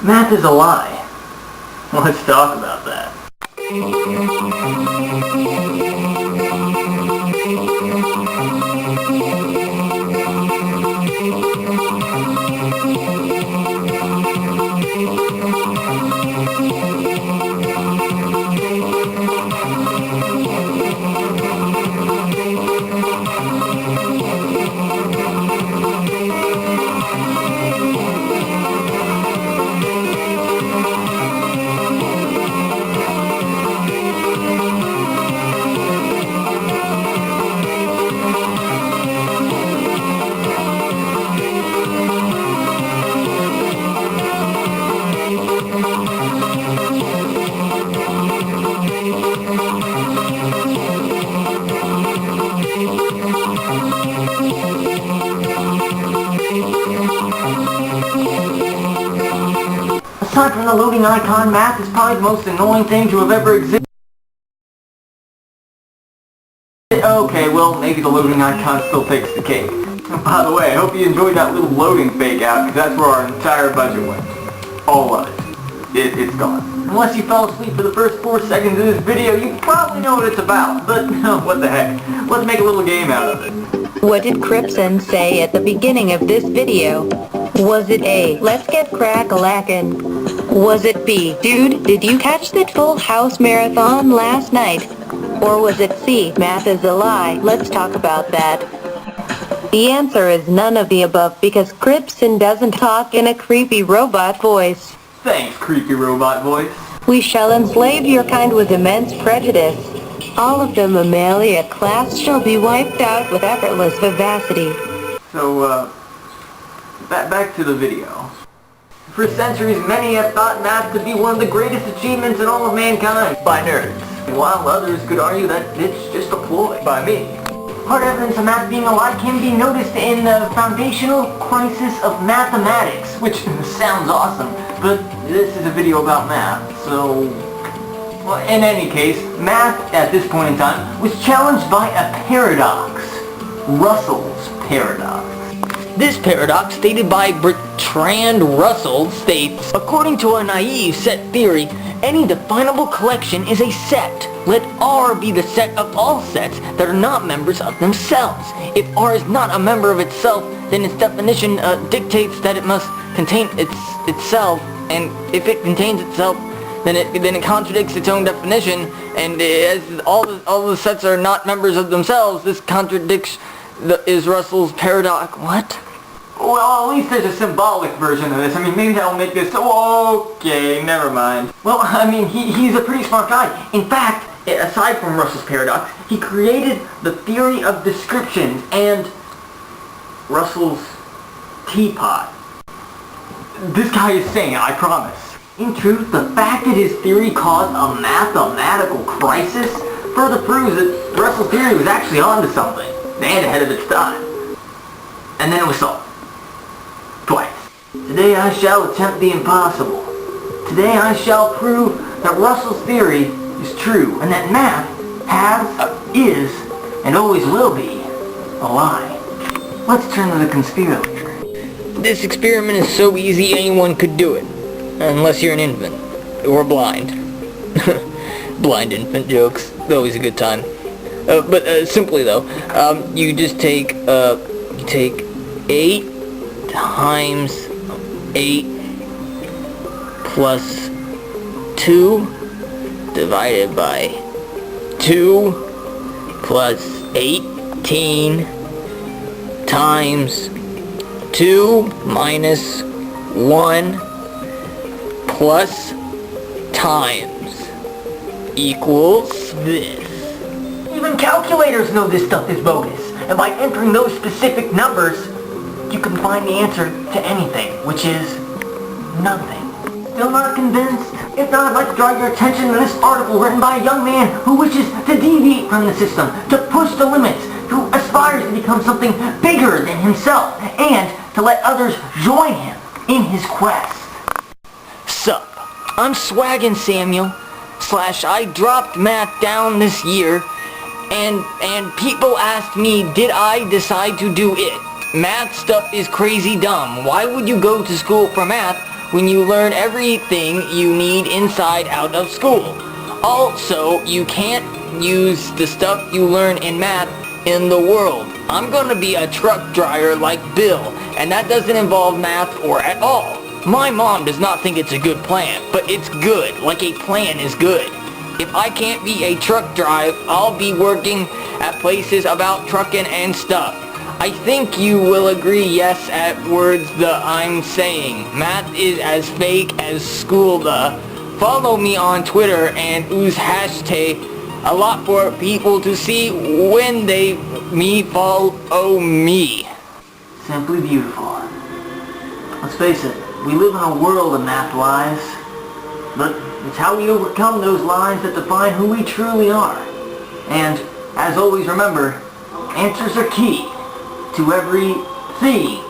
Math is a lie. Let's talk about that. Aside from the loading icon, math is probably the most annoying thing to have ever existed. Okay, well, maybe the loading icon still takes the cake. By the way, I hope you enjoyed that little loading fake out, because that's where our entire budget went. All of it. It's gone. Unless you fell asleep for the first 4 seconds of this video, you probably know what it's about. But, what the heck. Let's make a little game out of it. What did Cripson say at the beginning of this video? Was it A, let's get crack-a-lackin'? Was it B, dude, did you catch that Full House marathon last night? Or was it C, math is a lie, let's talk about that. The answer is none of the above because Cripson doesn't talk in a creepy robot voice. Thanks, creepy robot voice. We shall enslave your kind with immense prejudice. All of the mammalia class shall be wiped out with effortless vivacity. So, back to the video. For centuries, many have thought math to be one of the greatest achievements in all of mankind by nerds, while others could argue that it's just a ploy by me. Hard evidence of math being a lie can be noticed in the foundational crisis of mathematics, which sounds awesome, but this is a video about math, so... Well, in any case, math at this point in time was challenged by a paradox. Russell's paradox. This paradox, stated by Bertrand Russell, states, according to a naive set theory, any definable collection is a set. Let R be the set of all sets that are not members of themselves. If R is not a member of itself, then its definition dictates that it must contain itself, and if it contains itself, then it contradicts its own definition, and as all the sets are not members of themselves, this contradicts is Russell's paradox. What? Well, at least there's a symbolic version of this. I mean, maybe that'll make this... Okay, never mind. Well, I mean, he's a pretty smart guy. In fact, aside from Russell's paradox, he created the theory of descriptions and Russell's teapot. This guy is sane, I promise. In truth, the fact that his theory caused a mathematical crisis further proves that Russell's theory was actually onto something, and ahead of its time. And then it was solved. Twice. Today I shall attempt the impossible. Today I shall prove that Russell's theory is true, and that math is, and always will be, a lie. Let's turn to the conspiracy. This experiment is so easy anyone could do it. Unless you're an infant. Or blind. Blind infant jokes. Always a good time. But simply though, you just take 8 times 8 plus 2 divided by 2 plus 18 times 2 minus 1 plus times equals this. Even calculators know this stuff is bogus, and by entering those specific numbers, you can find the answer to anything, which is nothing. Still not convinced? If not, I'd like to draw your attention to this article written by a young man who wishes to deviate from the system, to push the limits, who aspires to become something bigger than himself, and to let others join him in his quest. Sup, I'm Swaggin' Samuel, I dropped math down this year, and people asked me, did I decide to do it? Math stuff is crazy dumb. Why would you go to school for math when you learn everything you need inside out of school. Also, you can't use the stuff you learn in math in the world. I'm gonna be a truck driver like Bill, and that doesn't involve math or at all. My mom does not think it's a good plan, but it's good, like a plan is good. If I can't be a truck driver, I'll be working at places about trucking and stuff. I think you will agree yes at words the I'm saying. Math is as fake as school the. Follow me on Twitter and use hashtag a lot for people to see when they follow me. Simply beautiful. Let's face it, we live in a world of math lies, but it's how we overcome those lies that define who we truly are. And, as always, remember, answers are key to everything.